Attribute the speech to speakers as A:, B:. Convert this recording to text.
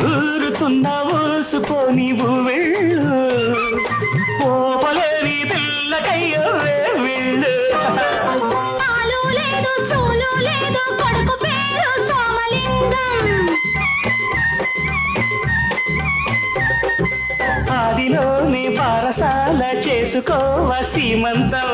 A: ఊరుతున్న ఊసుకొని వెళ్ళు పోపలేని పిల్లకయ్యో వెళ్ళు
B: పాలు లేదు చూలు లేదు కొడుకు పేరు సోమలింగం
A: ఆదిలోనే పారసాల చేసుకోవ సీమంతం